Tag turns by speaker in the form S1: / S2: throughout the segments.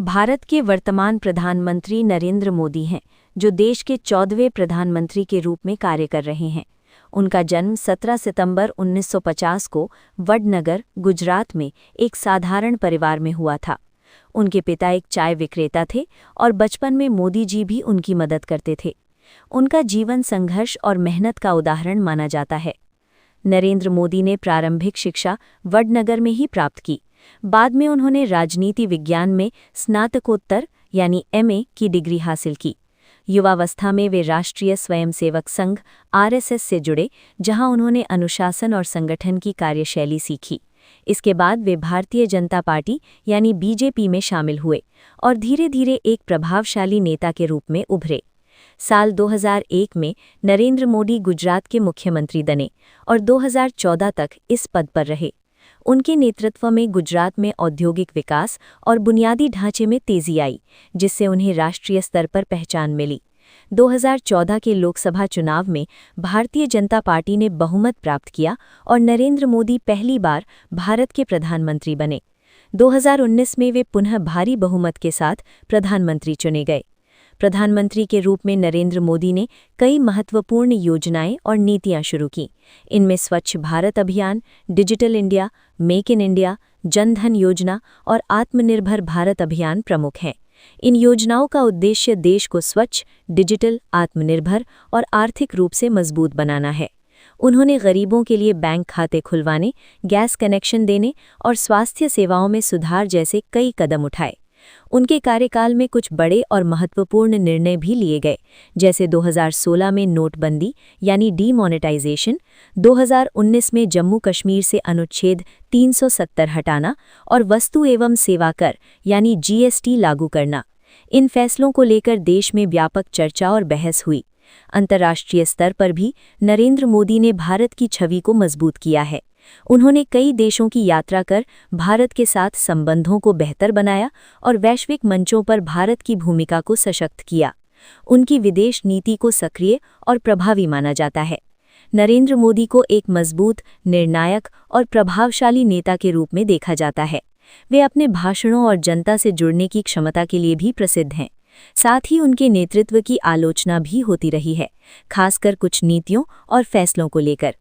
S1: भारत के वर्तमान प्रधानमंत्री नरेंद्र मोदी हैं, जो देश के 14वें प्रधानमंत्री के रूप में कार्य कर रहे हैं। उनका जन्म 17 सितंबर 1950 को वडनगर, गुजरात में एक साधारण परिवार में हुआ था। उनके पिता एक चाय विक्रेता थे और बचपन में मोदी जी भी उनकी मदद करते थे। उनका जीवन संघर्ष और मेहनत का उदाहरण माना जाता है। नरेंद्र मोदी ने प्रारंभिक शिक्षा वडनगर में ही प्राप्त की। बाद में उन्होंने राजनीति विज्ञान में स्नातकोत्तर यानी एमए की डिग्री हासिल की। युवावस्था में वे राष्ट्रीय स्वयंसेवक संघ आरएसएस से जुड़े, जहां उन्होंने अनुशासन और संगठन की कार्यशैली सीखी। इसके बाद वे भारतीय जनता पार्टी यानी बीजेपी में शामिल हुए और धीरे धीरे एक प्रभावशाली नेता के रूप में उभरे। साल 2001 में नरेंद्र मोदी गुजरात के मुख्यमंत्री बने और 2014 तक इस पद पर रहे। उनके नेतृत्व में गुजरात में औद्योगिक विकास और बुनियादी ढांचे में तेजी आई, जिससे उन्हें राष्ट्रीय स्तर पर पहचान मिली। 2014 के लोकसभा चुनाव में भारतीय जनता पार्टी ने बहुमत प्राप्त किया और नरेंद्र मोदी पहली बार भारत के प्रधानमंत्री बने। 2019 में वे पुनः भारी बहुमत के साथ प्रधानमंत्री चुने गए। प्रधानमंत्री के रूप में नरेंद्र मोदी ने कई महत्वपूर्ण योजनाएं और नीतियां शुरू की। इनमें स्वच्छ भारत अभियान, digital India, make in India, Jan Dhan योजना और आत्मनिर्भर भारत अभियान प्रमुख हैं। इन योजनाओं का उद्देश्य देश को स्वच्छ, डिजिटल, आत्मनिर्भर और आर्थिक रूप से मजबूत बनाना है। उन्होंने गरीबों के लिए बैंक खाते खुलवाने, गैस कनेक्शन देने और स्वास्थ्य सेवाओं में सुधार जैसे कई कदम उठाए। उनके कार्यकाल में कुछ बड़े और महत्वपूर्ण निर्णय भी लिए गए, जैसे 2016 में नोटबंदी यानी डीमोनेटाइजेशन, 2019 में जम्मू कश्मीर से अनुच्छेद 370 हटाना और वस्तु एवं सेवा कर यानी जीएसटी लागू करना। इन फैसलों को लेकर देश में व्यापक चर्चा और बहस हुई। अंतर्राष्ट्रीय स्तर पर भी नरेंद्र मोदी ने भारत की छवि को मजबूत किया है। उन्होंने कई देशों की यात्रा कर भारत के साथ संबंधों को बेहतर बनाया और वैश्विक मंचों पर भारत की भूमिका को सशक्त किया। उनकी विदेश नीति को सक्रिय और प्रभावी माना जाता है। नरेंद्र मोदी को एक मजबूत, निर्णायक और प्रभावशाली नेता के रूप में देखा जाता है। वे अपने भाषणों और जनता से जुड़ने की क्षमता के लिए भी प्रसिद्ध हैं। साथ ही उनके नेतृत्व की आलोचना भी होती रही है, खासकर कुछ नीतियों और फैसलों को लेकर।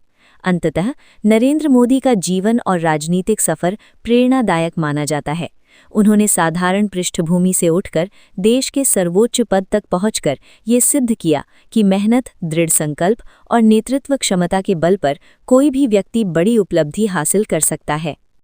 S1: अंततः नरेंद्र मोदी का जीवन और राजनीतिक सफर प्रेरणादायक माना जाता है। उन्होंने साधारण पृष्ठभूमि से उठकर देश के सर्वोच्च पद तक पहुंचकर ये सिद्ध किया कि मेहनत, दृढ़ संकल्प और नेतृत्व क्षमता के बल पर कोई भी व्यक्ति बड़ी उपलब्धि हासिल कर सकता है।